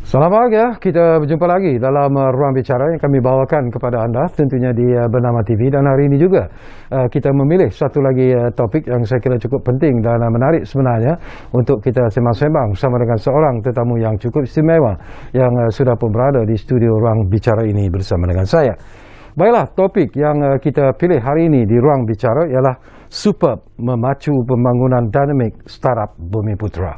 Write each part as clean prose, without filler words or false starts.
Selamat pagi ya, kita berjumpa lagi dalam ruang bicara yang kami bawakan kepada anda tentunya di Bernama TV. Dan hari ini juga kita memilih satu lagi topik yang saya kira cukup penting dan menarik sebenarnya untuk kita sembang-sembang bersama dengan seorang tetamu yang cukup istimewa yang sudah pun berada di studio ruang bicara ini bersama dengan saya. Baiklah, topik yang kita pilih hari ini di ruang bicara ialah Superb Memacu Pembangunan Dinamik Startup Bumiputra.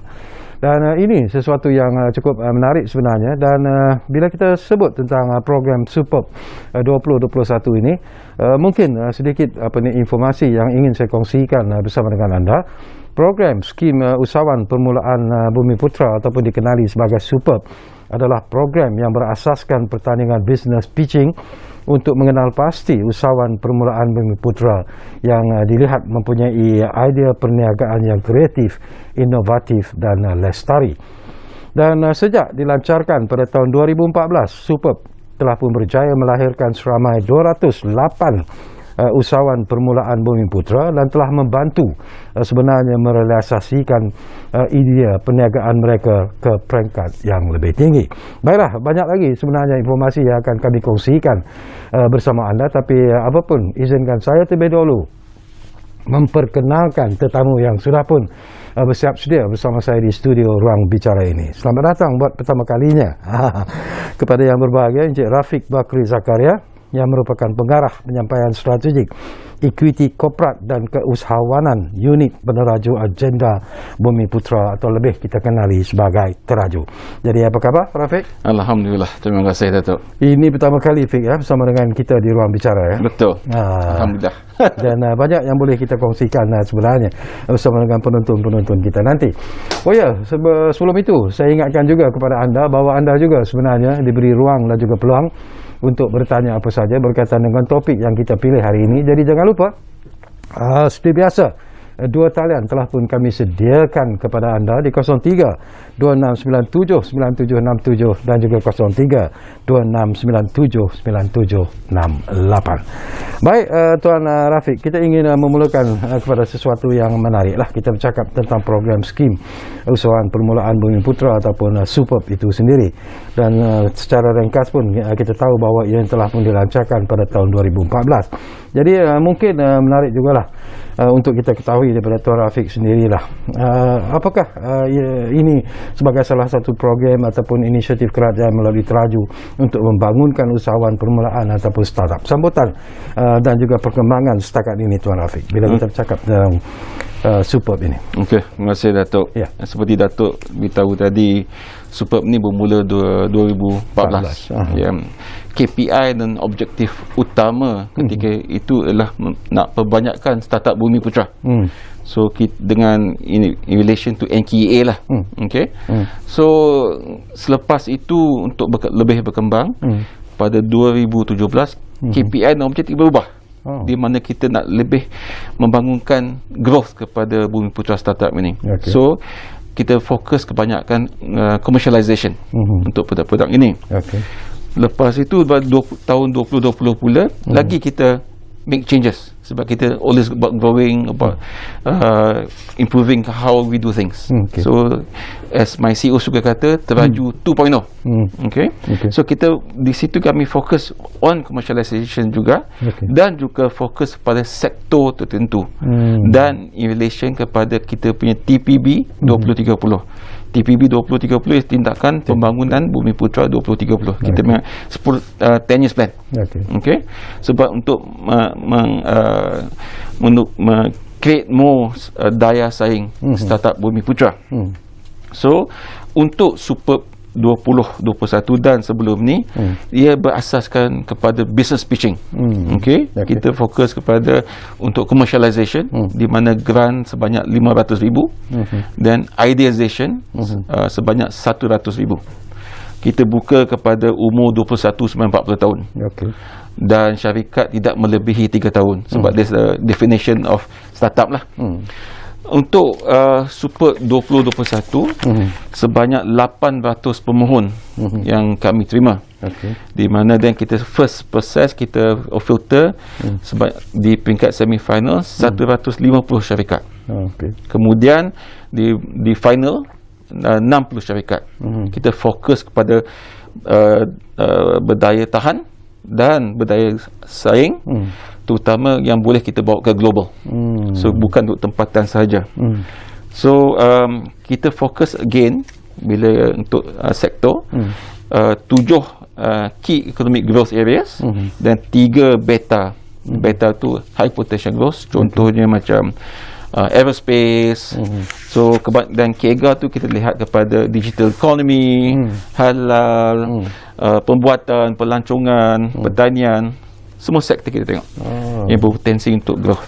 Dan ini sesuatu yang cukup menarik sebenarnya. Dan bila kita sebut tentang program Superb 2021 ini, mungkin sedikit informasi yang ingin saya kongsikan bersama dengan anda. Program skim usahawan permulaan Bumiputra ataupun dikenali sebagai Superb adalah program yang berasaskan pertandingan business pitching untuk mengenal pasti usahawan permulaan Bumiputra yang dilihat mempunyai idea perniagaan yang kreatif, inovatif dan lestari. Dan sejak dilancarkan pada tahun 2014, Superb telah pun berjaya melahirkan seramai 208 usahawan permulaan Bumiputra dan telah membantu sebenarnya merealisasikan idea perniagaan mereka ke peringkat yang lebih tinggi. Baiklah, banyak lagi sebenarnya informasi yang akan kami kongsikan bersama anda, tapi apapun izinkan saya terlebih dahulu memperkenalkan tetamu yang sudah pun bersiap sedia bersama saya di studio ruang bicara ini. Selamat datang buat pertama kalinya kepada yang berbahagia Encik Rafiq Bakri Zakaria, yang merupakan pengarah penyampaian strategik equity korporat dan keusahawanan unit peneraju agenda Bumiputra atau lebih kita kenali sebagai Teraju. Jadi apa khabar Rafiq? Alhamdulillah, terima kasih Datuk. Ini pertama kali Fik ya bersama dengan kita di ruang bicara ya. Betul. Alhamdulillah. Dan banyak yang boleh kita kongsikan sebenarnya bersama dengan penonton-penonton kita nanti. Oh ya, sebelum itu saya ingatkan juga kepada anda bahawa anda juga sebenarnya diberi ruang dan juga peluang untuk bertanya apa saja berkaitan dengan topik yang kita pilih hari ini. Jadi jangan lupa, seperti biasa, dua talian telah pun kami sediakan kepada anda di 03-2697-9767 dan juga 03-2697-9768. Baik, Tuan Rafiq, kita ingin memulakan kepada sesuatu yang menarik lah. Kita bercakap tentang program skim usahawan permulaan Bumiputra ataupun Superb itu sendiri. Dan secara ringkas pun kita tahu bahawa ia telah pun dilancarkan pada tahun 2014. Jadi mungkin menarik jugalah untuk kita ketahui daripada Tuan Rafiq sendirilah. Apakah ini sebagai salah satu program ataupun inisiatif kerajaan melalui Teraju untuk membangunkan usahawan permulaan ataupun startup? Sambutan dan juga perkembangan setakat ini Tuan Rafiq bila kita bercakap tentang Superb ini. Okey, terima kasih Datuk. Ya. Seperti Datuk beritahu tadi, Superb ni bermula 2014. Ya. KPI dan objektif utama ketika itu adalah nak perbanyakkan startup Bumiputra. So dengan in relation to NKA lah. Okay. So selepas itu untuk lebih berkembang pada 2017 KPI dan objektif berubah. Di mana kita nak lebih membangunkan growth kepada Bumiputra startup ini. So kita fokus kebanyakan commercialization untuk produk-produk ini. Lepas itu tahun 2020 pula lagi kita make changes sebab kita always about growing, about improving how we do things. So as my CEO suka kata, Teraju 2.0. So kita di situ kami fokus on commercialization juga, dan juga fokus pada sektor tertentu, dan in relation kepada kita punya TPB 2030. TPB 2030 tindakan pembangunan Bumiputra 2030. Kita punya 10 years plan. Okay. Sebab untuk create more daya saing startup Bumiputra. So untuk Superb 2021 dan sebelum ni, ia berasaskan kepada business pitching. Kita fokus kepada untuk commercialization, di mana grant sebanyak 500,000 dan ideation sebanyak 100,000. Kita buka kepada umur 21-40 tahun. Dan syarikat tidak melebihi 3 tahun sebab there's a definition of startup lah. Untuk Superb 2021 sebanyak 800 pemohon yang kami terima. Di mana dan kita first process kita filter di peringkat semi-final 150 syarikat. Kemudian di final 60 syarikat. Kita fokus kepada berdaya tahan dan berdaya saing, terutama yang boleh kita bawa ke global. So bukan untuk tempatan sahaja. So kita fokus again bila untuk sektor 7 key economic growth areas dan 3 beta. Beta tu high potential growth, contohnya macam aerospace. So dan KEGA tu kita lihat kepada digital economy, halal, pembuatan, pelancongan, pertanian. Semua sektor kita tengok yang berpotensi untuk growth.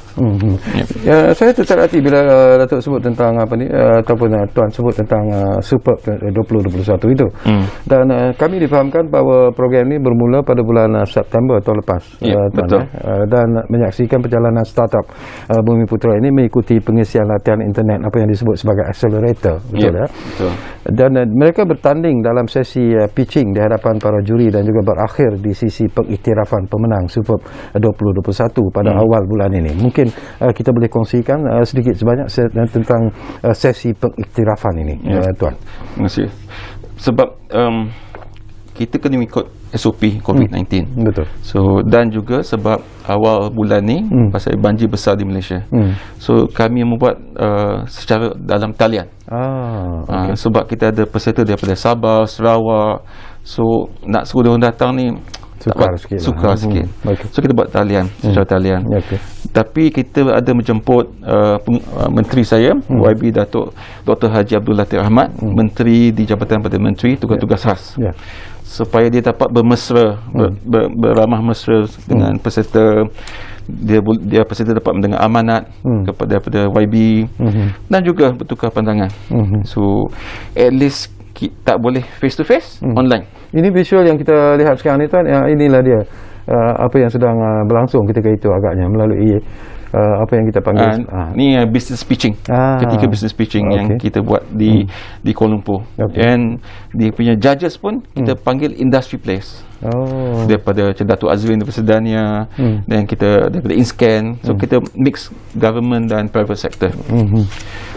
Ya, saya tertarik hati bila Datuk sebut tentang apa ni, ataupun Tuan sebut tentang Superb 2021 itu. Dan kami difahamkan bahawa program ini bermula pada bulan September tahun lepas. Betul. Dan menyaksikan perjalanan startup Bumiputra ini mengikuti pengisian latihan internet, apa yang disebut sebagai accelerator. Betul ya? Betul. Dan mereka bertanding dalam sesi pitching di hadapan para juri dan juga berakhir di sisi pengiktirafan pemenang Superb 2021 pada awal bulan ini. Mungkin kita boleh kongsikan sedikit sebanyak tentang sesi pengiktirafan ini, Tuan. Terima kasih. Sebab kita kena ikut SOP COVID-19. Betul. So dan juga sebab awal bulan ni pasal banjir besar di Malaysia. So kami membuat secara dalam talian. Okay. Sebab kita ada peserta daripada Sabah, Sarawak. So nak suruh dia datang ni sukar sikit. Okay. So kita buat talian secara talian. Okay. Tapi kita ada menjemput menteri saya, YB Datuk Dr. Haji Abdul Latif Ahmad, menteri di Jabatan Perdana Menteri tugas-tugas khas. Supaya dia dapat bermesra, beramah mesra dengan peserta. Dia peserta dapat mendengar amanat daripada YB dan juga bertukar pandangan. So at least tak boleh face to face, online. Ini visual yang kita lihat sekarang ni, Tuan, inilah dia apa yang sedang berlangsung ketika itu agaknya melalui apa yang kita panggil ni business pitching. Ketika business pitching yang kita buat di Kuala Lumpur. And dia punya judges pun kita panggil industry players. Daripada Datuk Azwin daripada Sedania, dan kita daripada InScan. So kita mix government dan private sector.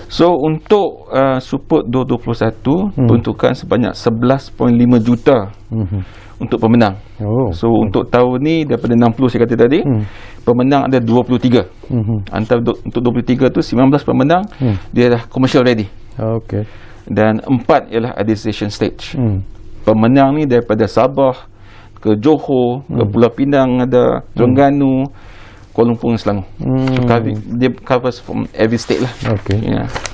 So untuk Superb 2021 peruntukan sebanyak 11.5 juta untuk pemenang. So untuk tahun ni daripada 60 saya kata tadi, pemenang ada 23. Antara untuk 23 tu 19 pemenang dia dah commercial ready. Dan 4 ialah at decision stage. Pemenang ni daripada Sabah ke Johor, ke Pulau Pinang ada, Terengganu, Kuala Lumpur dan Selangor. So dia covers from every state lah.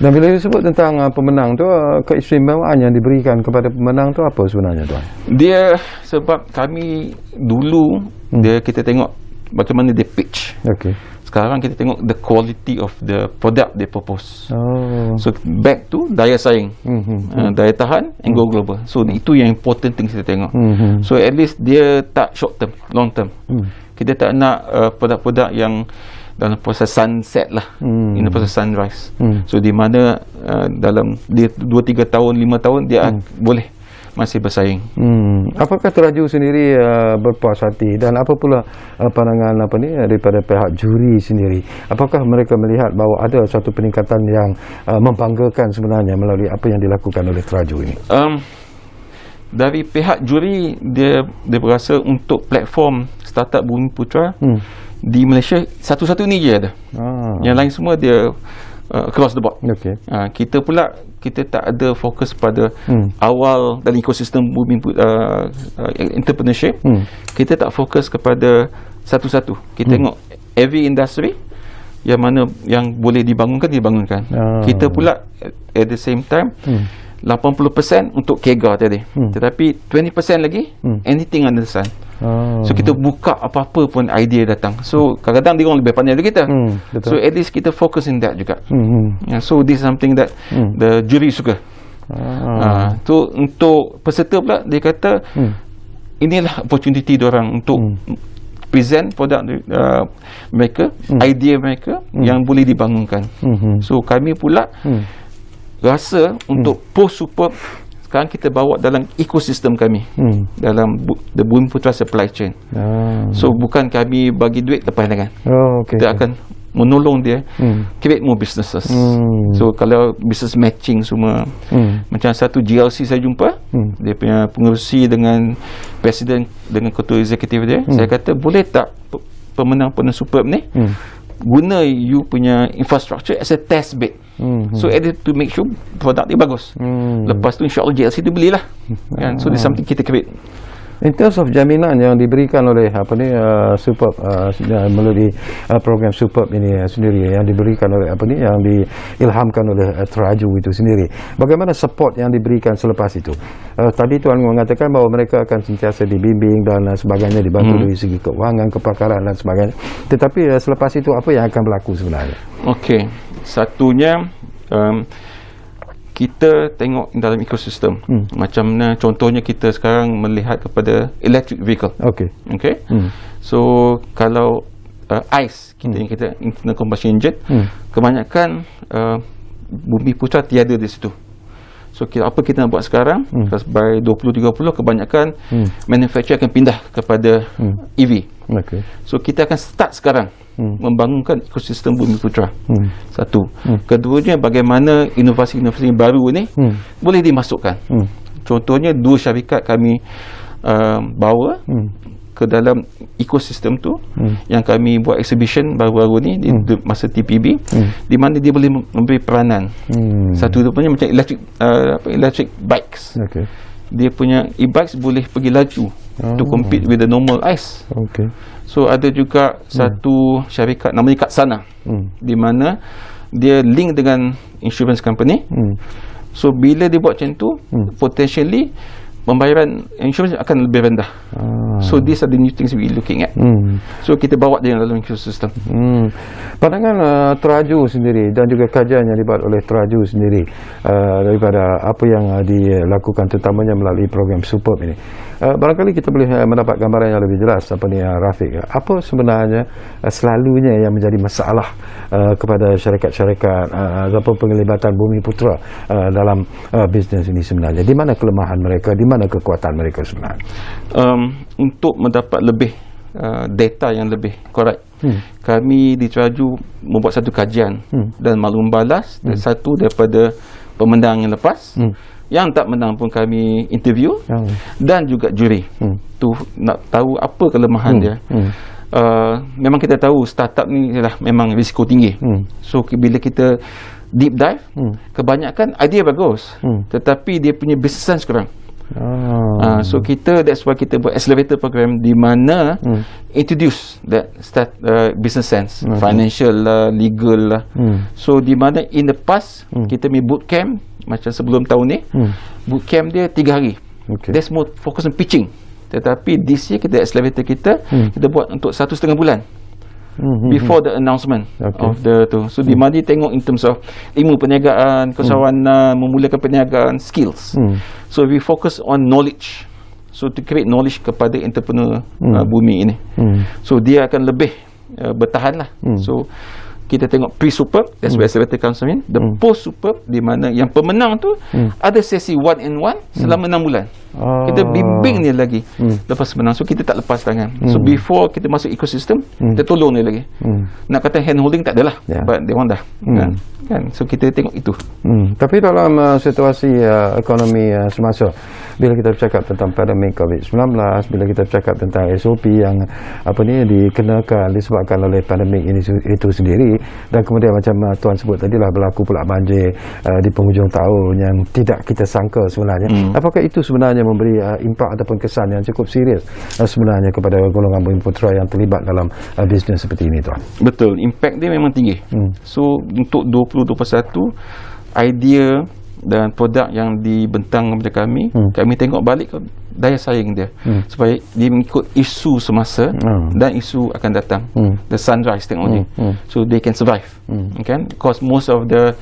Dan bila disebut tentang pemenang tu, keistimewaan yang diberikan kepada pemenang tu apa sebenarnya, Tuan? Dia sebab kami dulu kita tengok bagaimana dia pitch. Sekarang kita tengok the quality of the product they propose. So back to daya saing, daya tahan and go global. So itu yang important thing kita tengok. So at least dia tak short term, long term. Kita tak nak produk-produk yang dalam proses sunset lah, in the proses sunrise. So di mana dalam dia 2-3 tahun, 5 tahun dia boleh masih bersaing. Apakah teraju sendiri berpuas hati, dan apa pula pandangan daripada pihak juri sendiri? Apakah mereka melihat bahawa ada satu peningkatan yang membanggakan sebenarnya melalui apa yang dilakukan oleh teraju ini? Dari pihak juri dia berasa untuk platform startup Bumiputra di Malaysia satu-satu ni je ada. Yang lain semua dia across the board. Kita pula kita tak ada fokus pada awal dalam ekosistem entrepreneurship. Kita tak fokus kepada satu-satu. Kita tengok every industry yang mana yang boleh dibangunkan. Kita pula at the same time 80% untuk KEGA tadi, tetapi 20% lagi anything under the sun. So kita buka apa-apa pun idea datang. So kadang-kadang dia orang lebih pandai dari kita. So at least kita focus in that juga. So this is something that the jury suka. So untuk peserta pula dia kata inilah opportunity diorang untuk present produk mereka, idea mereka yang boleh dibangunkan. So kami pula rasa untuk post Superb sekarang kita bawa dalam ekosistem kami, dalam the Bumiputra supply chain. So bukan kami bagi duit lepas tangan. Kita akan menolong dia create more businesses. So kalau business matching semua, macam satu GLC saya jumpa, dia punya pengerusi dengan presiden, dengan ketua eksekutif dia, saya kata boleh tak pemenang Superb ni guna you punya infrastructure as a test bed. So to make sure produk dia bagus. Lepas tu insyaAllah GLC tu belilah kan? So there's something kita create. In terms of jaminan yang diberikan oleh Superb melalui program Superb ini sendiri, yang diberikan oleh yang diilhamkan oleh Teraju itu sendiri, bagaimana support yang diberikan selepas itu? Tadi Tuan mengatakan bahawa mereka akan sentiasa dibimbing dan sebagainya, dibantu dari segi keuangan, kepakaran dan sebagainya. Tetapi selepas itu apa yang akan berlaku sebenarnya? Okey, satunya kita tengok dalam ekosistem. Macam mana contohnya kita sekarang melihat kepada electric vehicle. Okey. So kalau ICE, kita internal combustion engine, kebanyakan Bumi Putra tiada di situ. So apa kita nak buat sekarang, by 2030 kebanyakan manufacturer akan pindah kepada EV. So kita akan start sekarang membangunkan ekosistem Bumi Putra. Satu. Keduanya, bagaimana inovasi-inovasi baru ni boleh dimasukkan. Contohnya 2 syarikat kami bawa ke dalam ekosistem tu, yang kami buat exhibition baru-baru ni di masa TPB, di mana dia boleh memberi peranan. Satu rupanya macam electric bikes. Dia punya e-bikes boleh pergi laju to compete with the normal ICE. So ada juga satu syarikat namanya Katsana, di mana dia link dengan insurance company. So bila dia buat macam tu, potentially pembayaran insurans akan lebih rendah. So these are the new things we looking at. So kita bawa dia dalam ekosistem. Pandangan Teraju sendiri dan juga kajian yang dibuat oleh Teraju sendiri daripada apa yang dilakukan terutamanya melalui program Superb ini, barangkali kita boleh mendapat gambaran yang lebih jelas Rafiq, apa sebenarnya selalunya yang menjadi masalah kepada syarikat-syarikat ataupun penglibatan Bumi Putra dalam bisnes ini sebenarnya. Di mana kelemahan mereka, di mana kekuatan mereka sebenarnya? Untuk mendapat lebih data yang lebih correct, kami di Teraju membuat satu kajian dan maklum balas satu daripada pemenang yang lepas, yang tak menang pun kami interview, dan juga juri tu nak tahu apa kelemahan dia. Memang kita tahu startup ni adalah memang risiko tinggi. So bila kita deep dive, kebanyakan idea bagus, tetapi dia punya business sense kurang. So that's why kita buat accelerator program di mana introduce that business sense, financial lah, legal lah. So di mana in the past kita punya bootcamp macam sebelum tahun ni, bootcamp dia 3 hari. That's more focus on pitching. Tetapi this year kita accelerator kita buat untuk 1.5 bulan before the announcement of the tu. So di mana dia tengok in terms of ilmu perniagaan, keusahawanan, memulakan perniagaan, skills. So we focus on knowledge. So to create knowledge kepada entrepreneur bumi ini. So dia akan lebih bertahan lah. So kita tengok pre-Superb, that's where accelerator comes in. The post-Superb, di mana yang pemenang tu ada sesi 1-on-1 selama 6 bulan. Kita bimbing dia lagi lepas menang. So kita tak lepas tangan. So before kita masuk ekosistem, kita tolong dia lagi. Nak kata hand holding tak adalah, but dia orang dah kan. So kita tengok itu. Tapi dalam situasi ekonomi semasa, bila kita bercakap tentang pandemik COVID-19, bila kita bercakap tentang SOP yang dikenakan disebabkan oleh pandemik ini itu sendiri, dan kemudian macam Tuan sebut tadilah, berlaku pula banjir di penghujung tahun yang tidak kita sangka sebenarnya. Apakah itu sebenarnya memberi impak ataupun kesan yang cukup serius sebenarnya kepada golongan Bumi Putra yang terlibat dalam bisnes seperti ini, Tuan? Betul, impact dia memang tinggi. So untuk 2021, idea dan produk yang dibentang kepada kami, kami tengok balik daya saing dia, supaya dia mengikut isu semasa dan isu akan datang, the sunrise technology, so they can survive. Because most of the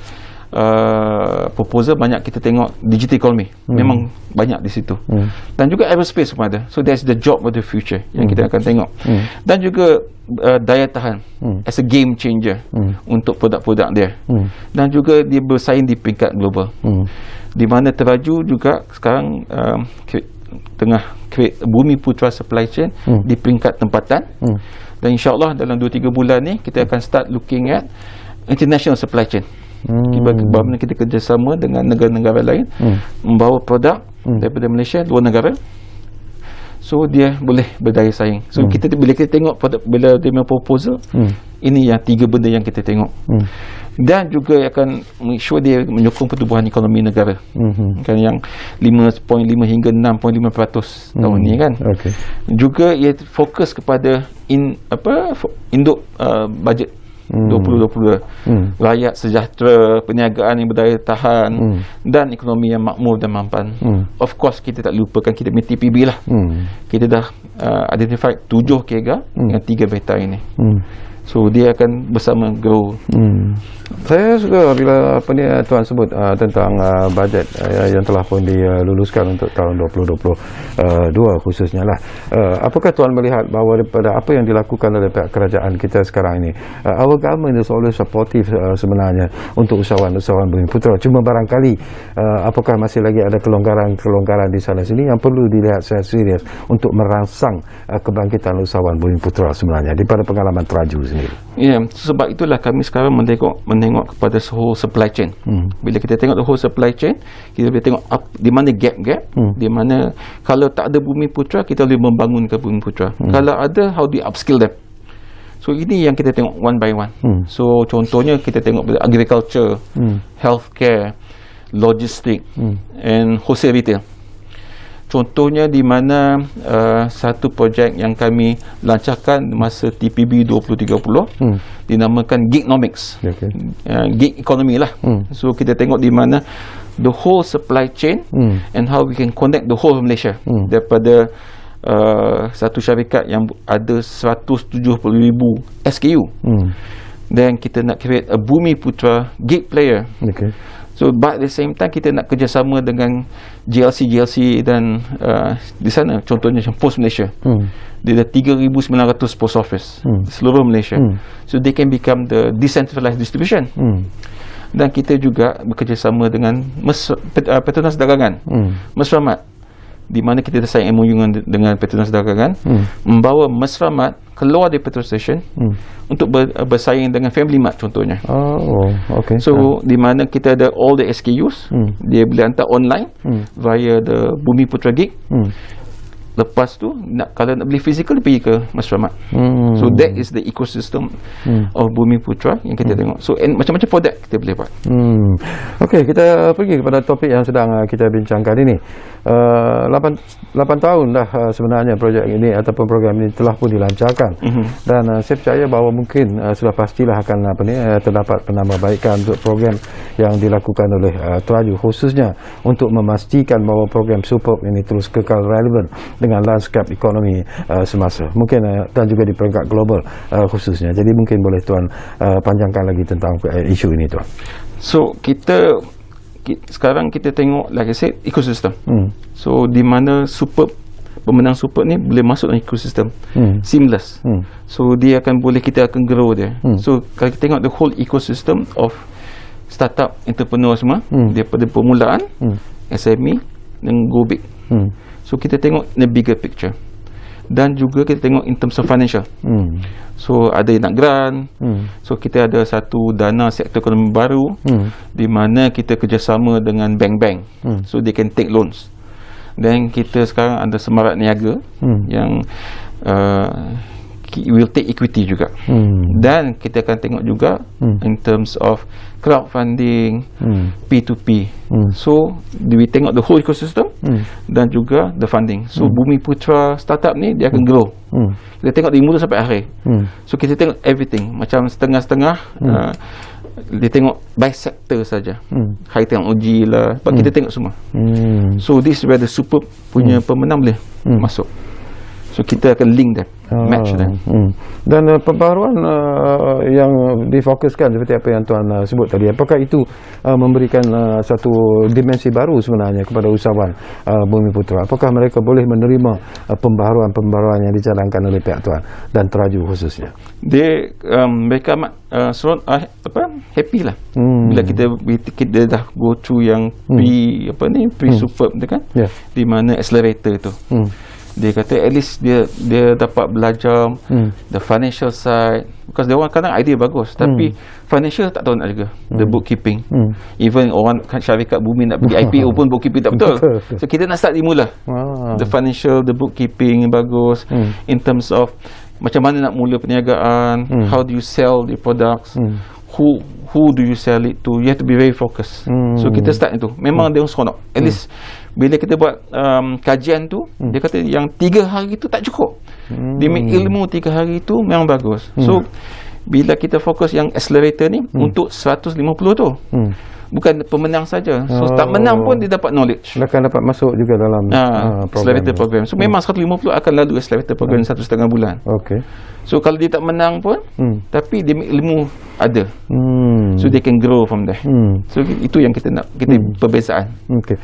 proposal banyak kita tengok digital economy, memang banyak di situ, dan juga aerospace pun ada. So that's the job of the future yang kita akan tengok. Dan juga daya tahan as a game changer untuk produk-produk dia, dan juga dia bersaing di peringkat global, di mana Teraju juga sekarang tengah create Bumi Putra supply chain di peringkat tempatan, Dan insyaAllah dalam 2-3 bulan ni kita akan start looking at international supply chain. Bagaimana kita kerjasama dengan negara-negara lain membawa produk daripada Malaysia luar negara, so dia boleh berdaya saing. So kita bila kita tengok produk, bila dia punya proposal, ini yang 3 benda yang kita tengok. Dan juga akan make sure dia menyokong pertumbuhan ekonomi negara. Kan yang 5.5 hingga 6.5% tahun ni kan. Juga ia fokus kepada induk budget 2022, rakyat sejahtera, perniagaan yang berdaya tahan, dan ekonomi yang makmur dan mampan. Of course kita tak lupakan kita punya TPB lah. Kita dah identify 7 KEGA dengan 3 beta ini. So dia akan bersama grow. Saya suka bila tuan sebut tentang bajet yang telah pun diluluskan untuk tahun 2022 khususnya lah. Apakah tuan melihat bahawa daripada apa yang dilakukan oleh pihak kerajaan kita sekarang ini, our government is always supportive sebenarnya untuk usahawan-usahawan Bumiputera. Cuma barangkali apakah masih lagi ada kelonggaran di sana sini yang perlu dilihat secara serius untuk merangsang kebangkitan usahawan Bumiputera sebenarnya daripada pengalaman teraju sendiri. Ya, sebab itulah kami sekarang menengok kepada whole supply chain. Bila kita tengok the whole supply chain, kita boleh tengok di mana gap-gap, di mana kalau tak ada Bumiputera, kita boleh membangunkan Bumiputera. Kalau ada, how do you upskill them? So ini yang kita tengok one by one. So contohnya kita tengok agriculture, healthcare, logistik, and wholesale retail. Contohnya di mana satu projek yang kami lancarkan masa TPB 2030 dinamakan Gignomics. Gig economy lah. So kita tengok di mana the whole supply chain and how we can connect the whole of Malaysia daripada satu syarikat yang ada 170,000 SKU. Dan kita nak create a Bumiputera gig player. So but at the same time kita nak kerjasama dengan GLC dan di sana contohnya macam Post Malaysia. Dia ada 3,900 post office seluruh Malaysia. So they can become the decentralized distribution. Dan kita juga bekerjasama dengan Petronas Dagangan, Mesramat, di mana kita sign MOU dengan Petronas Dagangan, membawa Mesramat keluar dari petrol station untuk bersaing dengan Family Mart contohnya. So di mana kita ada all the SKUs, dia boleh hantar online via the Bumiputera Gig. Lepas tu kalau nak beli fizikal, dia pergi ke Mesramat. So that is the ecosystem of Bumiputera yang kita tengok. So macam-macam produk kita boleh buat. Okey, kita pergi kepada topik yang sedang kita bincangkan ini. 8 tahun dah sebenarnya projek ini ataupun program ini telah pun dilancarkan. Dan saya percaya bahawa mungkin sudah pastilah akan terdapat penambahbaikan untuk program yang dilakukan oleh Teraju, khususnya untuk memastikan bahawa program Superb ini terus kekal relevan dengan lanskap ekonomi semasa, mungkin dan juga di peringkat global khususnya. Jadi mungkin boleh tuan panjangkan lagi tentang isu ini tuan. So sekarang kita tengok, like I said, ekosistem. So di mana pemenang Superb ni boleh masuk dalam ekosistem seamless. So dia akan boleh, kita akan grow dia. So kalau kita tengok the whole ecosystem of startup entrepreneur semua, daripada permulaan SME dan go big. So kita tengok the bigger picture. Dan juga kita tengok in terms of financial. So ada yang nak grant. So kita ada satu dana sektor ekonomi baru di mana kita kerjasama dengan bank-bank. So they can take loans. Dan kita sekarang ada semarak niaga yang will take equity juga. Dan kita akan tengok juga in terms of crowdfunding, P2P. So we tengok the whole ecosystem dan juga the funding. So Bumiputera startup ni dia akan grow. Kita tengok dari mula sampai akhir. So kita tengok everything, macam setengah-setengah. Dia tengok by sector saja. High technology lah, sebab kita tengok semua. So this is where the Superb punya pemenang boleh masuk. So kita akan link them, match them. Dan pembaharuan yang difokuskan seperti apa yang tuan sebut tadi, apakah itu memberikan satu dimensi baru sebenarnya kepada usahawan Bumiputera? Apakah mereka boleh menerima pembaharuan-pembaharuan yang dicadangkan oleh pihak tuan dan Teraju khususnya? Mereka happy lah bila kita dah go through yang pre Superb tu kan, di mana accelerator tu. Dia kata at least dia dapat belajar the financial side, because dia orang kadang idea bagus tapi financial tak tahu nak jaga, the bookkeeping. Even orang syarikat bumi nak pergi IPO pun bookkeeping tak betul. So kita nak start dimula. The financial, the bookkeeping bagus, in terms of macam mana nak mula perniagaan, how do you sell the products, who do you sell it to, you have to be very focused. So kita start itu, memang dia orang seronok. At least bila kita buat kajian tu, dia kata yang 3 hari tu tak cukup. Dia make ilmu 3 hari tu memang bagus. So bila kita fokus yang accelerator ni untuk 150 tu, bukan pemenang saja. So tak menang pun dia dapat knowledge. Akan dapat masuk juga dalam accelerator program. So memang 150 akan lalu accelerator program 1,5 bulan. Okay. So kalau dia tak menang pun, tapi dia ilmu ada. So they can grow from there. So itu yang kita nak, kita perbezaan. Okay.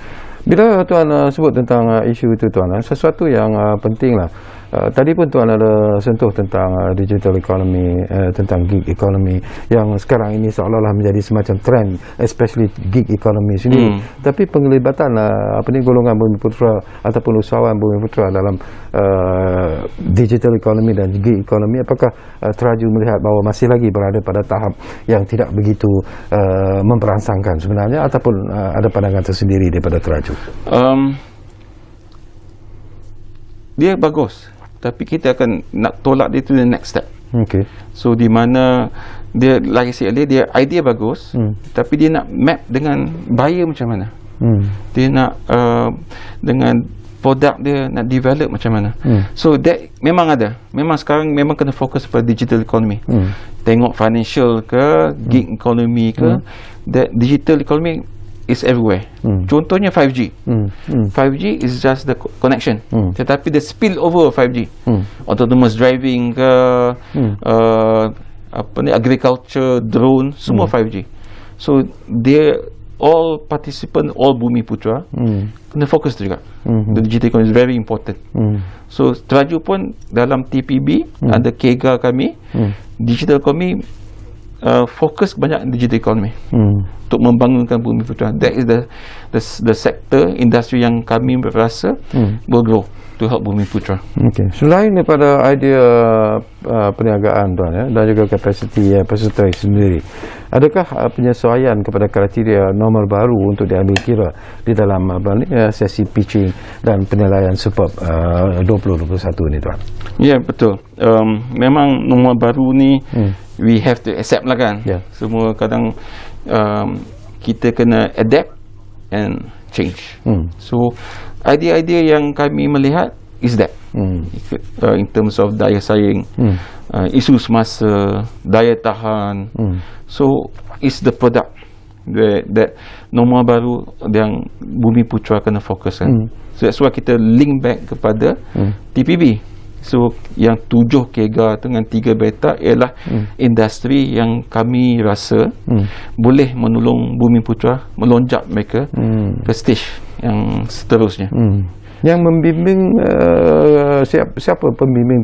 Bila tuan sebut tentang isu itu tuan, sesuatu yang penting lah. Tadi pun tuan ada sentuh tentang digital economy, tentang gig economy yang sekarang ini seolah-olah menjadi semacam trend, especially gig economy sendiri. Tapi penglibatan golongan Bumiputra ataupun usahawan Bumiputra dalam digital economy dan gig economy, apakah Teraju melihat bahawa masih lagi berada pada tahap yang tidak begitu memperangsangkan sebenarnya, ataupun ada pandangan tersendiri daripada Teraju? Dia bagus, tapi kita akan nak tolak dia to the next step. Okay. So di mana dia, like I said earlier, dia idea bagus, tapi dia nak map dengan buyer macam mana. Dia nak dengan produk dia nak develop macam mana. So that memang ada. Memang sekarang memang kena fokus pada digital economy. Tengok financial ke, gig economy ke, that digital economy is everywhere. Contohnya 5G. 5G is just the connection. Tetapi the spill over 5G, autonomous driving ke, agriculture, drone, semua 5G. So they all participant, all Bumiputra kena fokus juga. The digital economy is very important. So Teraju pun dalam TPB ada KEGA kami, digital economy, fokus banyak digital economy untuk membangunkan Bumiputra. That is the sector, industri yang kami rasa will grow to help Bumiputra. Okay. Selain daripada idea perniagaan tuan dan juga kapasiti peserta sendiri, adakah penyesuaian kepada kriteria normal baru untuk diambil kira di dalam sesi pitching dan penilaian Superb 2021 ni tuan? Ya, betul. Memang normal baru ni we have to accept lah kan. Semua kadang kita kena adapt and change. So idea-idea yang kami melihat is that in terms of daya saing, isu semasa, daya tahan. So it's the product that normal baru yang Bumiputra kena fokuskan. So that's why kita link back kepada TPB. So yang 7 KEGA dengan 3 beta ialah industri yang kami rasa boleh menolong Bumiputra melonjak mereka ke stage yang seterusnya. Yang membimbing siapa pembimbing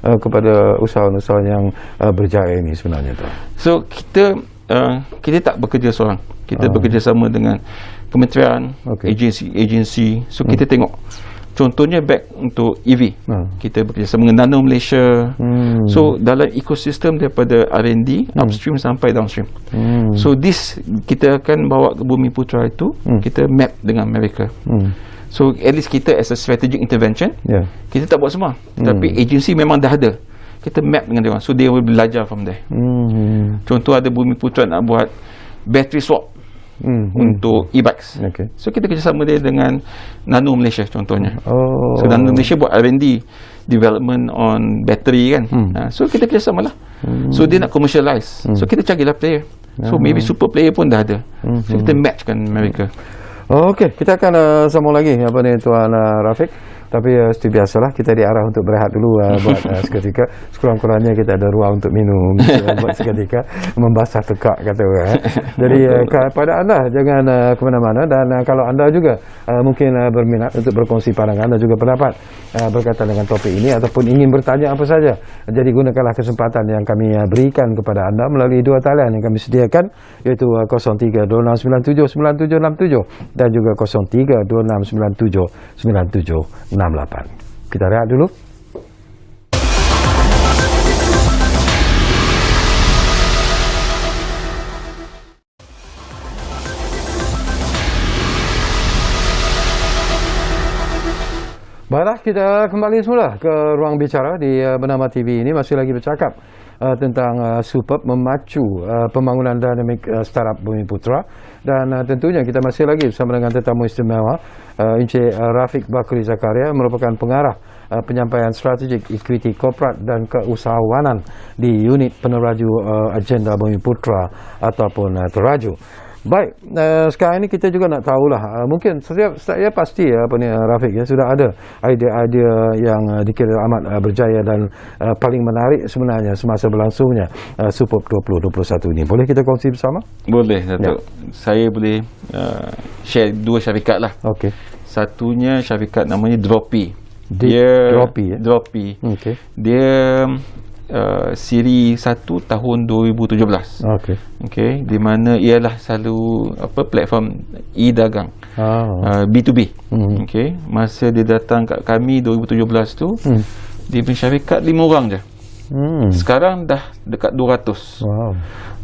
kepada usahawan-usahawan yang berjaya ini sebenarnya tuan? So kita tak bekerja seorang. Kita bekerjasama dengan kementerian, agensi. So kita tengok. Contohnya back untuk EV, kita bekerjasama dengan Nano Malaysia. So dalam ekosistem daripada R&D, upstream sampai downstream. So this kita akan bawa ke Bumiputra itu, kita map dengan mereka. So at least kita as a strategic intervention, kita tak buat semua, tapi agensi memang dah ada. Kita map dengan dia orang, so dia will belajar from there. Contoh ada Bumiputra nak buat battery swap untuk e-bikes. So kita kerjasama dia dengan Nano Malaysia contohnya. So Nano Malaysia buat R&D development on battery kan. So kita kerjasama lah. So dia nak commercialize. So kita carilah player. So maybe super player pun dah ada. So kita matchkan mereka. Okey, kita akan sambung lagi Tuan Rafiq. Tapi seperti biasalah, kita diarah untuk berehat dulu buat seketika. Sekurang-kurangnya kita ada ruang untuk minum buat seketika, membasah tekak kata orang. Jadi kepada anda jangan ke mana-mana, dan kalau anda juga mungkin berminat untuk berkongsi pandangan dan juga pendapat berkaitan dengan topik ini, ataupun ingin bertanya apa saja, jadi gunakanlah kesempatan yang kami berikan kepada anda melalui 2 talian yang kami sediakan, iaitu 0326979767 dan juga 0326979768. Kita rehat dulu. Baiklah, kita kembali semula ke ruang bicara di Bernama TV ini. Masih lagi bercakap tentang Superb memacu pembangunan dinamik startup Bumiputra. Dan tentunya kita masih lagi bersama dengan tetamu istimewa Encik Rafiq Bakri Zakaria, merupakan pengarah penyampaian strategik equity korporat dan keusahawanan di unit peneraju agenda Bumiputra ataupun Teraju. Baik, sekarang ini kita juga nak tahulah, mungkin saya pasti Rafiq ya, sudah ada idea-idea yang dikira amat berjaya dan paling menarik sebenarnya semasa berlangsungnya Superb 2021 ini. Boleh kita kongsi bersama? Boleh, Datuk. Ya. Saya boleh share dua syarikat lah. Okey. Satunya syarikat namanya Droppy. Droppy. Okey. Dia siri 1 tahun 2017. Okey, di mana ialah selalu platform e-dagang. B2B. Okey, masa dia datang kat kami 2017 tu, dia punya syarikat 5 orang je. Sekarang dah dekat 200. Wow.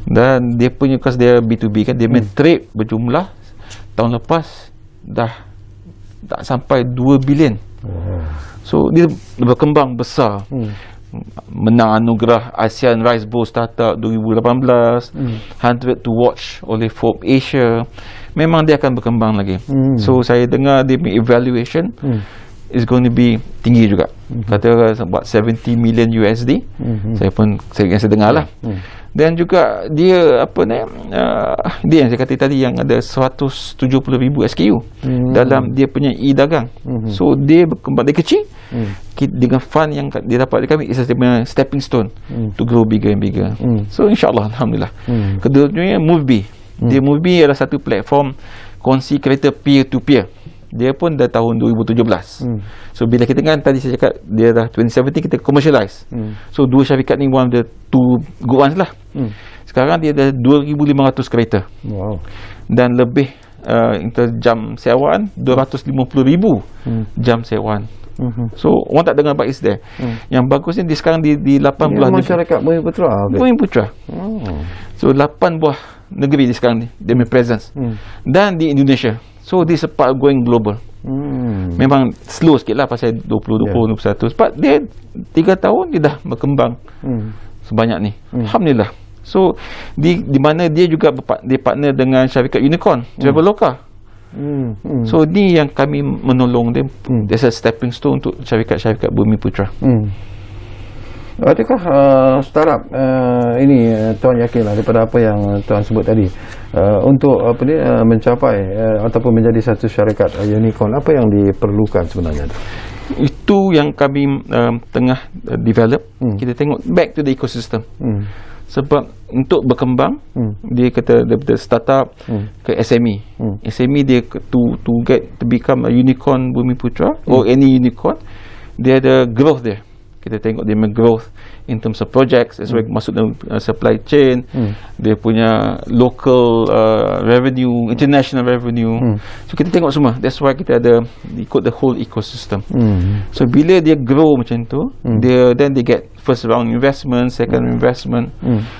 Dan dia punya, because dia B2B kan, dia main trade berjumlah tahun lepas dah tak sampai 2 bilion. So dia berkembang besar. Menang anugerah ASEAN Rice Bowl Startup 2018, 100 to watch oleh Forbes Asia. Memang dia akan berkembang lagi. So saya dengar dia punya evaluation is going to be tinggi juga. Kata about 70 million USD. Saya dengar lah. Dan juga dia dia yang saya kata tadi, yang ada 170,000 SKU dalam dia punya e-dagang. So dia berkembang, dia kecil. Dengan fund yang dia dapat dari kami, is a stepping stone to grow bigger and bigger. So insyaAllah, Alhamdulillah. Keduanya MoveBee. Dia MoveBee adalah satu platform kongsi kereta peer to peer. Dia pun dah tahun 2017. So bila kita kan tadi saya cakap dia dah 2017 kita commercialize. So dua syarikat ni one of the two good ones lah. Sekarang dia dah 2,500 kereta. Wow. Dan lebih jam sewaan 250,000 jam sewaan. So orang tak dengar about is there. Yang bagusnya dia sekarang di 8 buah masyarakat Bumiputra. Bumiputra. So 8 buah negeri di sekarang ni dia punya presence. Dan di Indonesia. So this is part going global. Memang slow sikit lah pasal 2021. Sebab dia 3 tahun dia dah berkembang sebanyak ni. Alhamdulillah. So di mana dia juga dia partner dengan syarikat Unicorn, Traveloka. So ni yang kami menolong dia as a stepping stone untuk syarikat-syarikat Bumiputra. Adakah startup ini tuan yakinlah daripada apa yang tuan sebut tadi, untuk mencapai ataupun menjadi satu syarikat unicorn, apa yang diperlukan sebenarnya? Itu yang kami tengah develop. Kita tengok back to the ecosystem. Sebab untuk berkembang, dia kata daripada startup ke SME. SME dia to become a unicorn Bumiputra or any unicorn, dia ada growth dia. Kita tengok dia growth in terms of projects, as well masuk dalam supply chain, dia punya local revenue, international revenue. So kita tengok semua. That's why kita ada ikut the whole ecosystem. So bila dia grow macam tu, then they get first round investment, second investment.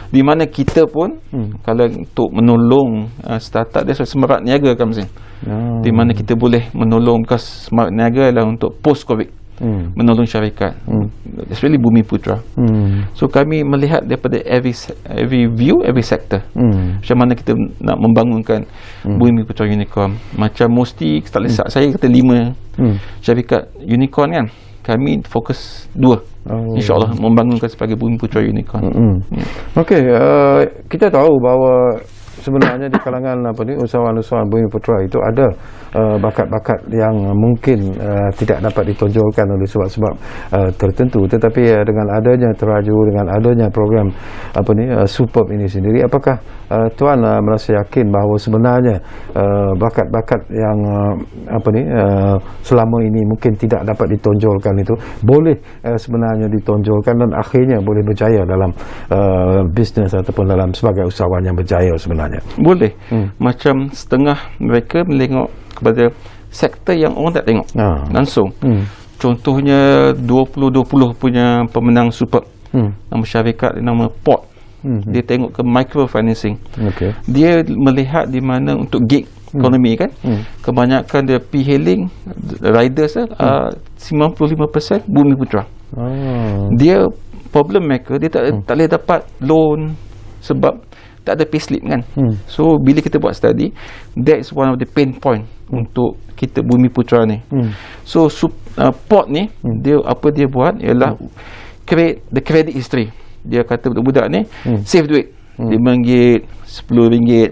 Di mana kita pun kalau untuk menolong startup, that's why Semarak Niaga comes in. Di mana kita boleh menolong, because Semarak Niaga adalah untuk post COVID. Menolong syarikat, especially Bumiputra. So kami melihat daripada every view, every sector. Macam mana kita nak membangunkan Bumiputra Unicorn. Macam mesti saya kata 5 syarikat unicorn kan, kami fokus 2. InsyaAllah membangunkan sebagai Bumiputra Unicorn. Okey, kita tahu bahawa sebenarnya di kalangan usahawan-usahawan Bumiputra itu ada bakat-bakat yang mungkin tidak dapat ditonjolkan oleh sebab-sebab tertentu, tetapi dengan adanya Teraju, dengan adanya program Superb ini sendiri, apakah tuan merasa yakin bahawa sebenarnya bakat-bakat yang selama ini mungkin tidak dapat ditonjolkan itu boleh sebenarnya ditonjolkan dan akhirnya boleh berjaya dalam bisnes ataupun dalam sebagai usahawan yang berjaya sebenarnya? Boleh. Macam setengah mereka menengok kepada sektor yang orang tak tengok langsung. contohnya 2020 punya pemenang Superb, nama syarikat nama Port. Dia tengok ke microfinancing. Dia melihat di mana untuk gig ekonomi kan, kebanyakan dia P-hailing riders 95% Bumiputra. Dia problem maker, dia tak boleh dapat loan sebab tak ada payslip kan. So bila kita buat study, that's one of the pain point untuk kita Bumiputra ni. So Port ni dia apa dia buat ialah create the credit history. Dia kata budak-budak ni save duit RM5, RM10.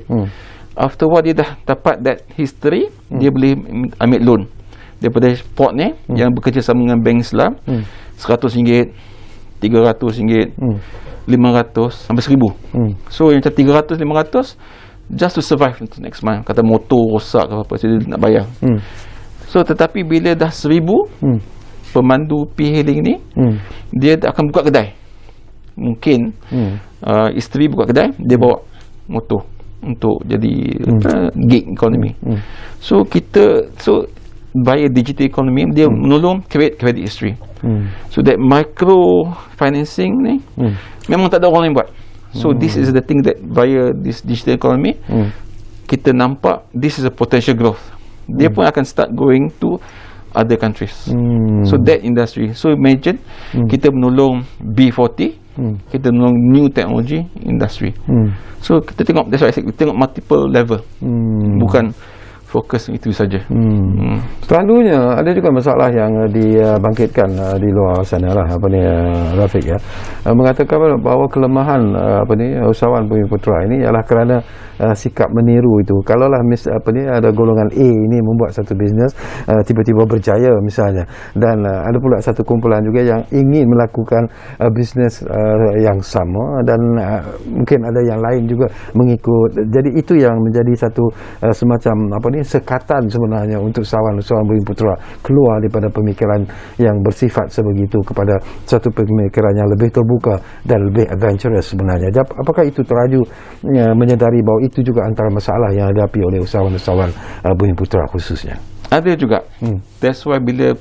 After what dia dah dapat that history, dia boleh ambil loan daripada Port ni yang bekerjasama dengan bank Islam, RM100, RM300, RM500 sampai RM1000. So yang macam RM300, RM500 just to survive untuk next month. Kata motor rosak ke apa, jadi nak bayar. So tetapi bila dah RM1000, pemandu P-hailing ni dia akan buka kedai. Mungkin isteri buka kedai, dia bawa motor untuk jadi gig economy. So via digital economy dia menolong create credit history. So that micro financing ni memang tak ada orang lain buat. So this is the thing that via this digital economy kita nampak this is a potential growth. Dia pun akan start going to other countries. So that industry. So imagine kita menolong B40, kita menolong new technology industry. So kita tengok, that's why I said, kita tengok multiple level, bukan fokus itu saja. Selalunya ada juga masalah yang dibangkitkan di luar sana lah, apa ni Rafiq ya, mengatakan bahawa kelemahan usahawan Bumiputra ini ialah kerana sikap meniru itu. Kalaulah ada golongan A ini membuat satu bisnes tiba-tiba berjaya misalnya, dan ada pula satu kumpulan juga yang ingin melakukan bisnes yang sama, dan mungkin ada yang lain juga mengikut. Jadi itu yang menjadi satu semacam sekatan sebenarnya untuk usahawan Bumiputra keluar daripada pemikiran yang bersifat sebegitu kepada satu pemikiran yang lebih terbuka dan lebih adventurous sebenarnya. Apakah itu teraju menyedari bahawa itu juga antara masalah yang dihadapi oleh usahawan-usahawan Bumiputra khususnya? Ada juga. That's why bila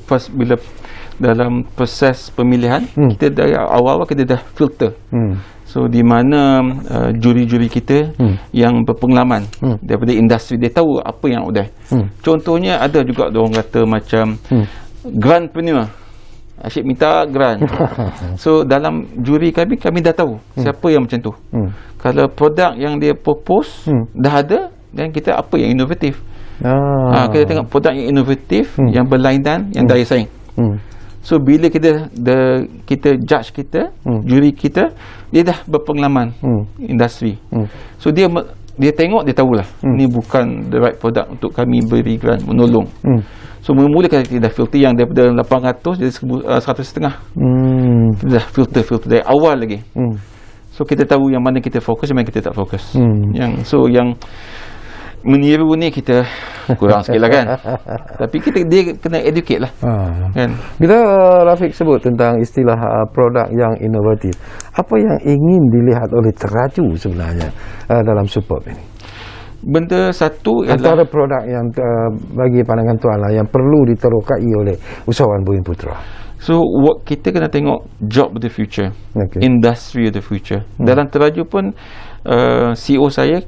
dalam proses pemilihan, kita dari awal-awal kita dah filter. So di mana juri-juri kita yang berpengalaman daripada industri, dia tahu apa yang udah. Contohnya ada juga orang kata macam grantpreneur, asyik minta grant. So dalam juri kami dah tahu siapa yang macam tu. Kalau produk yang dia propose dah ada, dan kita apa yang inovatif. Kita tengok produk yang inovatif, yang berlainan, yang daya saing. So bila kita judge kita, juri kita, dia dah berpengalaman industri. So dia tengok, dia tahulah ni bukan the right product untuk kami beri grant, menolong. So mula-mula kita dah filter yang daripada 800 jadi 100.5. Kita dah filter dari awal lagi. So kita tahu yang mana kita fokus, yang mana kita tak fokus. Yang meniru ni kita kurang sikit lah kan. Tapi dia kena educate lah kan. Bila Rafiq sebut tentang istilah produk yang inovatif, apa yang ingin dilihat oleh teraju sebenarnya dalam Superb ini? Benda satu antara produk yang bagi pandangan tuan lah yang perlu diterokai oleh usahawan Bumiputra. So kita kena tengok job of the future, industry of the future. Dalam teraju pun CEO saya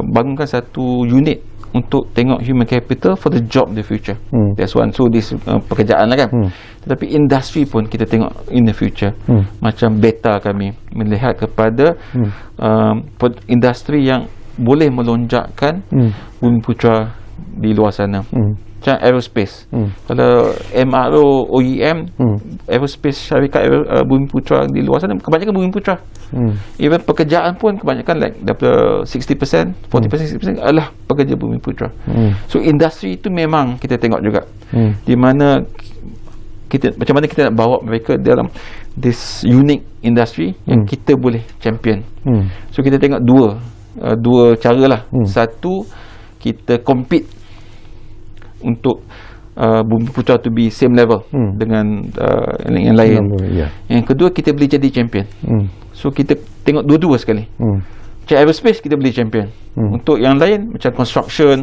bangunkan satu unit untuk tengok human capital for the job of the future. That's one. So this pekerjaan lah kan. Tetapi industri pun kita tengok in the future. Macam beta kami melihat kepada industri yang boleh melonjakkan Bumiputra di luar sana. Macam aerospace. Kalau MRO, OEM, aerospace syarikat Bumiputra di luar sana kebanyakan Bumiputra. Even pekerjaan pun kebanyakan like daripada 60%, 40%, 60% adalah pekerja Bumiputra. So industri itu memang kita tengok juga. Di mana macam mana kita nak bawa mereka dalam this unique industry yang kita boleh champion. So kita tengok dua cara lah. Satu, kita compete untuk Bumiputra to be same level dengan yang lain. Yang kedua, kita boleh jadi champion. So kita tengok dua-dua sekali. Macam aerospace kita boleh champion. Untuk yang lain macam construction,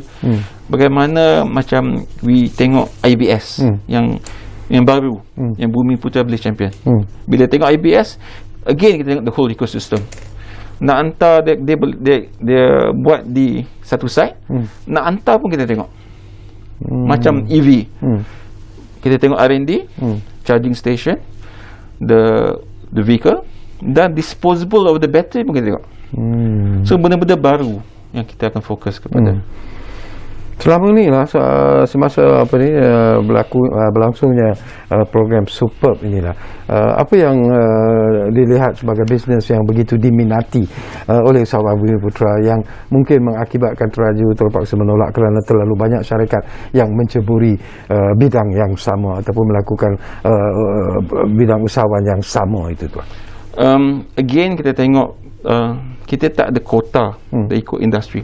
bagaimana macam we tengok IBS yang yang baru, yang Bumi Putra boleh champion. Bila tengok IBS, again kita tengok the whole ecosystem. Nak hantar dia buat di satu site, nak hantar pun kita tengok. Macam EV, kita tengok R&D, charging station, the vehicle, dan disposable of the battery pun kita tengok. So benda-benda baru yang kita akan fokus kepada. Selama ni lah semasa berlangsungnya program Superb inilah, apa yang dilihat sebagai bisnes yang begitu diminati oleh usahawan Bumi Putra yang mungkin mengakibatkan teraju terpaksa menolak kerana terlalu banyak syarikat yang menceburi bidang yang sama ataupun melakukan bidang usahawan yang sama itu tuan. Again kita tengok kita tak ada kota untuk ikut industri.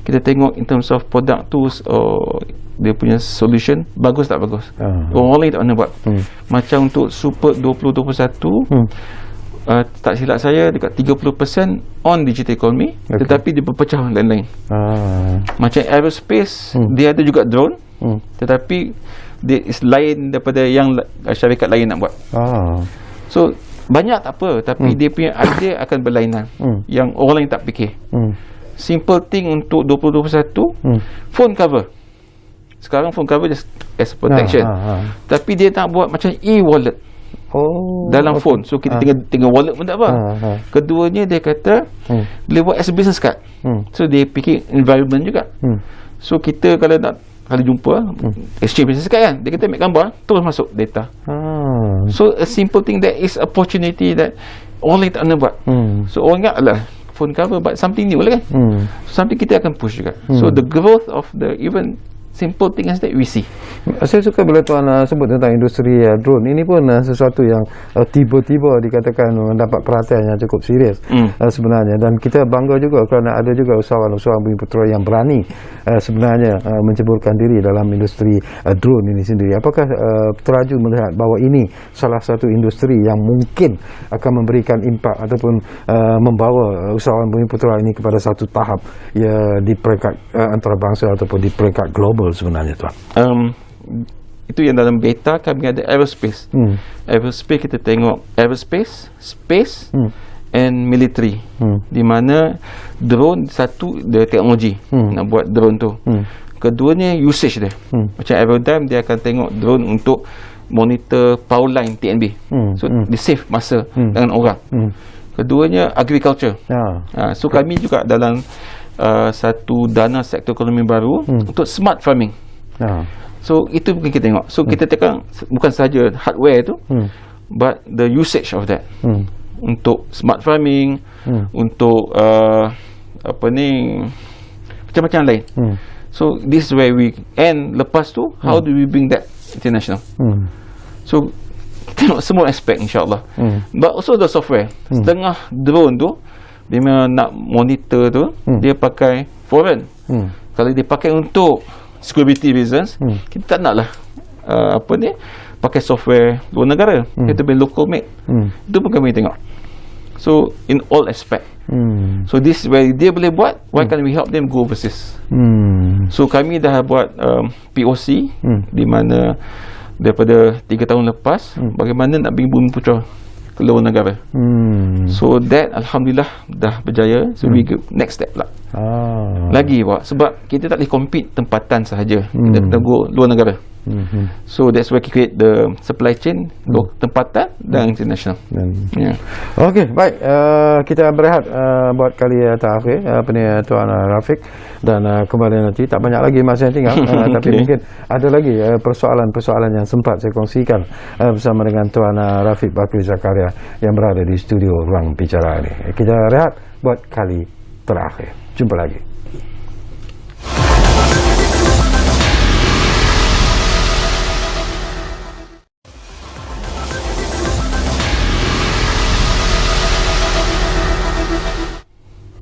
Kita tengok in terms of product tools, dia punya solution bagus tak bagus. Orang lain tak mana buat. Macam untuk Super 2021, tak silap saya dekat 30% on digital economy, tetapi dia berpecah lain-lain. Macam aerospace, dia ada juga drone, tetapi dia is lain daripada yang syarikat lain nak buat. So banyak tak apa, tapi dia punya idea akan berlainan yang orang lain tak fikir. Simple thing untuk 2021, phone cover. Sekarang phone cover just as protection, tapi dia nak buat macam e-wallet dalam phone. So kita tinggal wallet pun tak apa. Keduanya dia kata boleh buat as a business card. So dia fikir environment juga. So kita kalau jumpa exchange business card kan, dia kata ambil gambar terus masuk data. So a simple thing that is opportunity that orang lain tak nak buat. So orang ingat lah phone cover, but something new lah kan. Something kita akan push juga. So the growth of the even simple things that we see. Saya suka bila tuan sebut tentang industri drone. Ini pun sesuatu yang tiba-tiba dikatakan mendapat perhatian yang cukup serius sebenarnya, dan kita bangga juga kerana ada juga usahawan-usahawan Bumi Putra yang berani sebenarnya menceburkan diri dalam industri drone ini sendiri. Apakah teraju melihat bahawa ini salah satu industri yang mungkin akan memberikan impak ataupun membawa usahawan Bumi Putra ini kepada satu tahap ya di peringkat antarabangsa ataupun di peringkat global sebenarnya tuan? Itu yang dalam beta kami ada aerospace. Aerospace kita tengok aerospace, space and military. Di mana drone satu dia teknologi nak buat drone tu. Keduanya usage dia. Macam Aerodrome dia akan tengok drone untuk monitor power line TNB. So dia save masa dengan orang. Keduanya agriculture. So kami juga dalam satu dana sektor ekonomi baru untuk smart farming. So itu mungkin kita tengok. So kita tekan bukan saja hardware tu, but the usage of that untuk smart farming, untuk apa ni, macam-macam lain. So this is where we, and lepas tu how do we bring that international? So kita tengok semua aspek insyaAllah. But also the software. Setengah drone tu dia memang nak monitor tu, dia pakai foreign. Kalau dia pakai untuk security reasons, kita tak nak lah apa ni, pakai software luar negara. Kita beli local made. Itu pun kami tengok. So in all aspect. So this is where dia boleh buat, why can't we help them go overseas? So kami dah buat POC di mana daripada 3 tahun lepas, bagaimana nak bring Bumi Putra ke luar negara. So that alhamdulillah dah berjaya. So we go next step lah. Lagi sebab kita tak boleh compete tempatan sahaja. Kita go luar negara. So that's why we create the supply chain tempatan dan international. Okey, baik, kita berehat buat kali terakhir Tuan Rafiq, dan kembali nanti. Tak banyak lagi masa yang tinggal. Tapi mungkin ada lagi persoalan-persoalan yang sempat saya kongsikan bersama dengan Tuan Rafiq Bakri Zakaria yang berada di studio Ruang Bicara ini. Kita rehat buat kali terakhir. Jumpa lagi.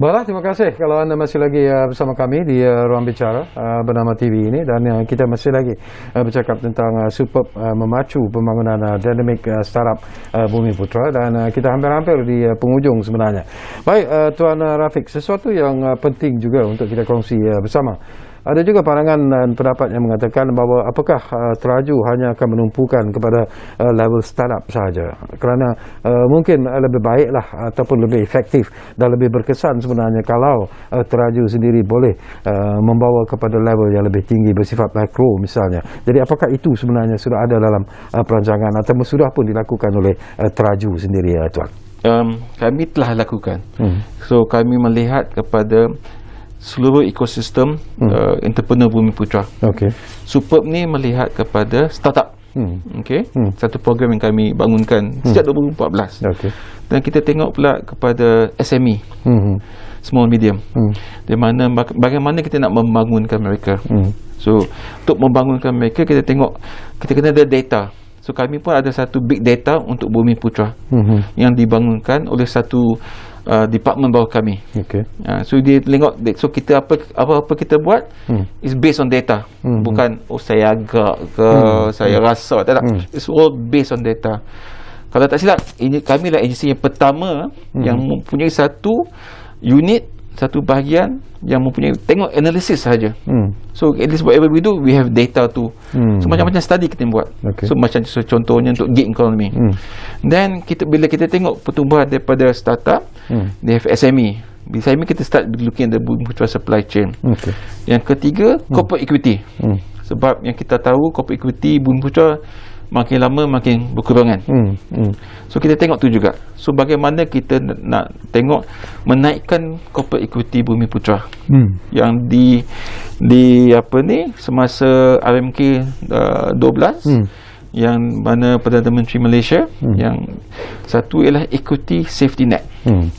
Baiklah, terima kasih kalau anda masih lagi bersama kami di Ruang Bicara bernama TV ini, dan kita masih lagi bercakap tentang Superb memacu pembangunan dynamic startup Bumi Putra, dan kita hampir-hampir di penghujung sebenarnya. Baik, Tuan Rafiq, sesuatu yang penting juga untuk kita kongsi bersama Ada juga pandangan dan pendapat yang mengatakan bahawa apakah teraju hanya akan menumpukan kepada level startup sahaja, kerana mungkin lebih baiklah ataupun lebih efektif dan lebih berkesan sebenarnya kalau teraju sendiri boleh membawa kepada level yang lebih tinggi bersifat makro misalnya. Jadi apakah itu sebenarnya sudah ada dalam perancangan atau sudah pun dilakukan oleh teraju sendiri, Tuan? Kami telah lakukan. So kami melihat kepada seluruh ekosistem entrepreneur Bumiputera. Superb ni melihat kepada startup. Satu program yang kami bangunkan sejak 2014. Dan kita tengok pula kepada SME, small medium, di mana bagaimana kita nak membangunkan mereka. So untuk membangunkan mereka, kita tengok, kita kena ada data. So kami pun ada satu big data untuk Bumiputera yang dibangunkan oleh satu department bawah kami. So dia tengok, so kita apa kita buat is based on data. Bukan saya agak ke saya rasa, tak. It's all based on data. Kalau tak silap, kami lah agensi yang pertama yang mempunyai satu unit, satu bahagian yang mempunyai tengok analisis sahaja. So at least whatever we do, we have data tu. So macam-macam study kita buat. So macam contohnya untuk gig economy. Then bila kita tengok pertumbuhan daripada startup, they have SME. Bila SME, kita start looking at the Bumiputera supply chain. Yang ketiga, corporate equity. Sebab yang kita tahu, corporate equity Bumiputera makin lama makin berkurangan. So kita tengok tu juga. So bagaimana kita nak tengok menaikkan corporate equity Bumiputera yang di apa ni, semasa RMK 12, yang mana Perdana Menteri Malaysia, yang satu ialah equity safety net,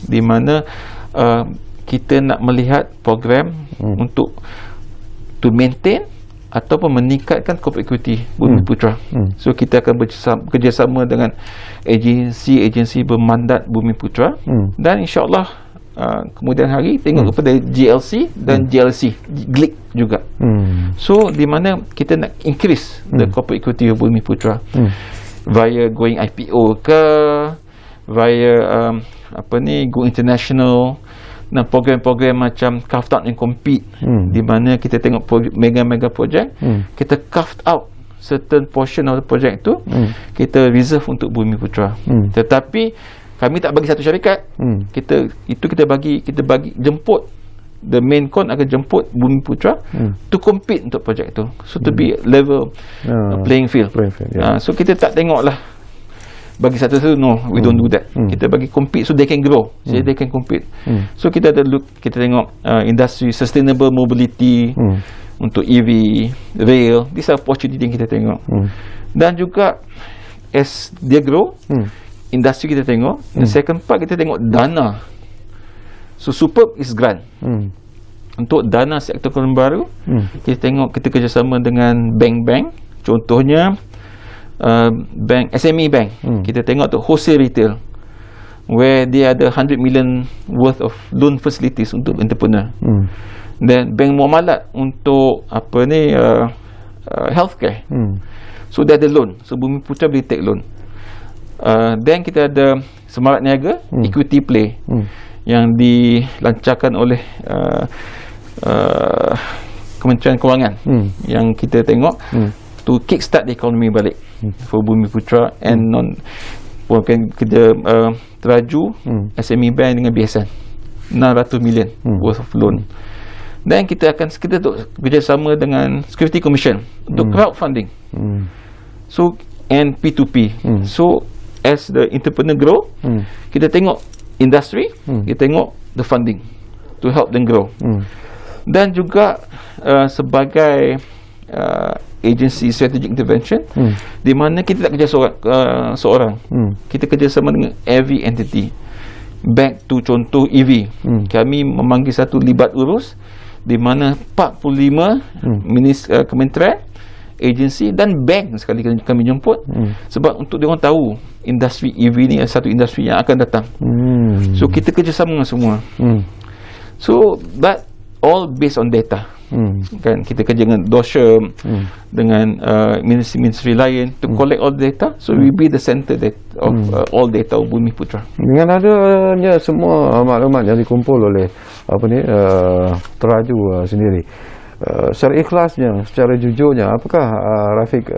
di mana kita nak melihat program untuk to maintain ataupun meningkatkan corporate equity Bumiputera. So kita akan bekerjasama dengan agensi bermandat Bumiputera, dan insyaAllah kemudian hari tengok kepada GLC dan GLC GLIC juga. So di mana kita nak increase the corporate equity of Bumiputera via going IPO ke, via go international, dan program-program macam carved out and compete, di mana kita tengok mega project, kita carved out certain portion of the project tu, kita reserve untuk Bumiputera. Tetapi kami tak bagi satu syarikat, kita bagi jemput, the main con akan jemput Bumiputera to compete untuk project tu. So to be level playing field. So kita tak tengok lah bagi satu-satu, no, we don't do that. Kita bagi compete so they can grow, so they can compete. So kita ada look, kita tengok industry sustainable mobility, untuk EV, rail, these are opportunity yang kita tengok. Dan juga as dia grow, industri kita tengok. The second part, kita tengok dana. So Superb is grant. Untuk dana sektor ekonomi baru, kita tengok, kita kerjasama dengan bank-bank. Contohnya bank, SME bank. Kita tengok tu wholesale retail, where dia ada 100 million worth of loan facilities untuk entrepreneur. Dan bank muamalat untuk healthcare. So dia ada loan. So Bumiputera boleh take loan. Dan kita ada Semarak Niaga, equity play, yang dilancarkan oleh Kementerian Kewangan, yang kita tengok to kickstart the economy balik for Bumiputera and bukan kerja teraju SME bank dengan BSN 600 million worth of loan. Dan kita bekerjasama dengan Security Commission untuk crowdfunding, so and P2P. So as the entrepreneur grow, kita tengok industry, kita tengok the funding to help them grow. Dan juga sebagai agency strategic intervention, di mana kita tak kerja seorang, kita kerjasama dengan every entity. Back to contoh EV, kami memanggil satu libat urus, di mana 45 kementerian, agensi dan bank sekali kami jemput, sebab untuk diorang tahu industri EV ni adalah satu industri yang akan datang. So kita kerjasama dengan semua. So but all based on data. Kan kita kerja dengan DOSHEM, dengan ministry lain to collect all data. So we be the center of all data of Bumiputera. Dengan adanya semua maklumat yang dikumpul oleh teraju sendiri, secara ikhlasnya, secara jujurnya, apakah Rafiq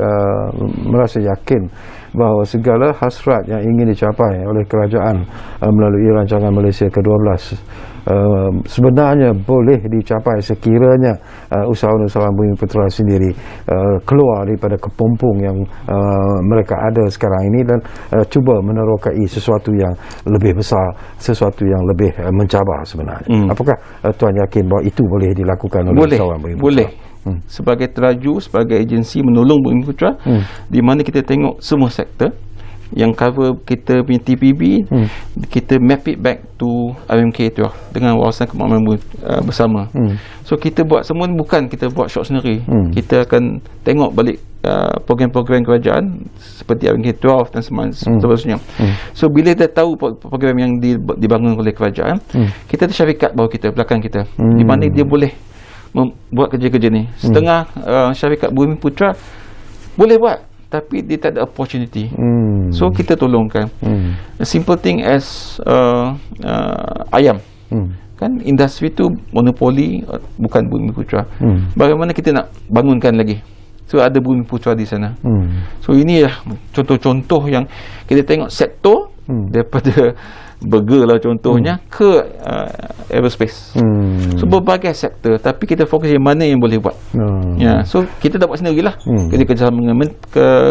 merasa yakin bahawa segala hasrat yang ingin dicapai oleh kerajaan melalui rancangan Malaysia ke-12 sebenarnya boleh dicapai sekiranya usahawan-usahawan Bumiputera sendiri keluar daripada kepompong yang mereka ada sekarang ini dan cuba menerokai sesuatu yang lebih besar, sesuatu yang lebih mencabar sebenarnya. Apakah Tuan yakin bahawa itu boleh dilakukan oleh usahawan Bumiputera? Boleh. Sebagai teraju, sebagai agensi menolong Bumiputera, di mana kita tengok semua sektor yang cover kita punya TPB, kita map it back to RMK tu dengan wawasan kemakmuran bersama. So kita buat semua ni bukan kita buat short sendiri. Kita akan tengok balik program-program kerajaan seperti RMK 12 dan seterusnya. So bila dah tahu program yang dibangun oleh kerajaan, kita ada syarikat bawah kita, belakang kita, di mana dia boleh buat kerja-kerja ni. Setengah syarikat Bumiputera boleh buat, tapi dia tak ada opportunity. So kita tolongkan. A simple thing as ayam. Kan industri tu monopoli, bukan Bumiputera. Bagaimana kita nak bangunkan lagi? So ada Bumiputera di sana. So inilah contoh-contoh yang kita tengok sektor daripada burger lah contohnya ke aerospace. So berbagai sektor, tapi kita fokus yang mana yang boleh buat. Ya, so kita dah buat sendirilah. Kita kerjasama dengan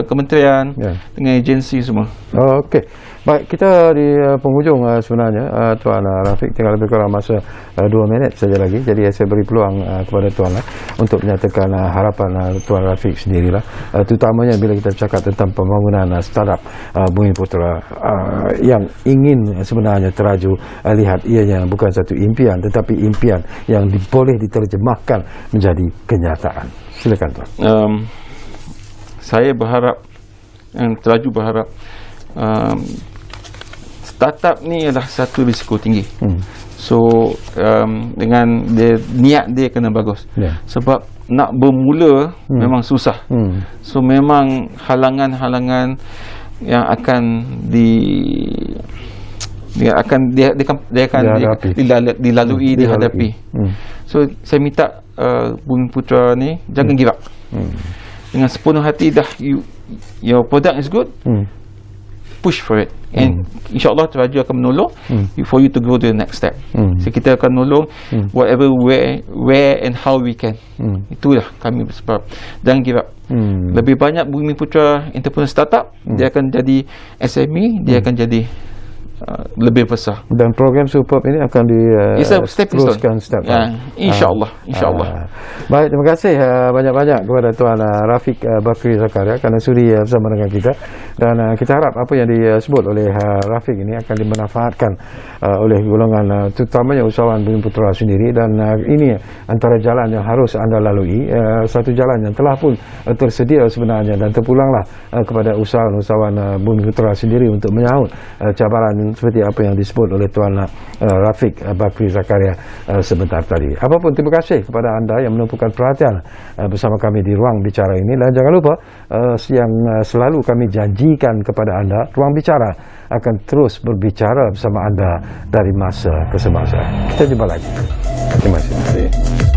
kementerian, dengan agensi semua. Okey. Baik, kita di penghujung sebenarnya Tuan Rafiq, tinggal lebih kurang masa 2 minit saja lagi. Jadi saya beri peluang kepada Tuan untuk menyatakan harapan Tuan Rafiq sendirilah, terutamanya bila kita bercakap tentang pembangunan startup Bumiputera yang ingin sebenarnya teraju lihat ianya bukan satu impian, tetapi impian yang boleh diterjemahkan menjadi kenyataan. Silakan Tuan. Saya berharap, yang teraju berharap, startup ni adalah satu risiko tinggi. So dengan niat dia kena bagus. Sebab nak bermula memang susah. So memang halangan-halangan yang akan dilalui, dihadapi. So saya minta Bumiputera ni jangan give up. Dengan sepenuh hati dah your product is good, push for it, and insyaAllah teraju akan menolong for you to go to the next step. So kita akan menolong whatever, where and how we can. Itulah kami sebab jangan give up. Lebih banyak Bumiputera entrepreneur startup, dia akan jadi SME, dia akan jadi lebih besar. Dan program Superb ini akan diteruskan step. InsyaAllah. Baik, terima kasih banyak-banyak kepada Tuan Rafiq Bakri Zakaria kerana sudi bersama dengan kita, dan kita harap apa yang disebut oleh Rafiq ini akan dimanfaatkan oleh golongan terutamanya usahawan Bumiputera sendiri, dan ini antara jalan yang harus anda lalui, satu jalan yang telah pun tersedia sebenarnya dan terpulanglah kepada usahawan-usahawan Bumiputera sendiri untuk menyahut cabaran seperti apa yang disebut oleh Tuan Rafiq Bakri Zakaria sebentar tadi. Apapun, terima kasih kepada anda yang menumpukan perhatian bersama kami di Ruang Bicara ini, dan jangan lupa yang selalu kami janjikan kepada anda, Ruang Bicara akan terus berbicara bersama anda dari masa ke semasa. Kita jumpa lagi. Terima kasih.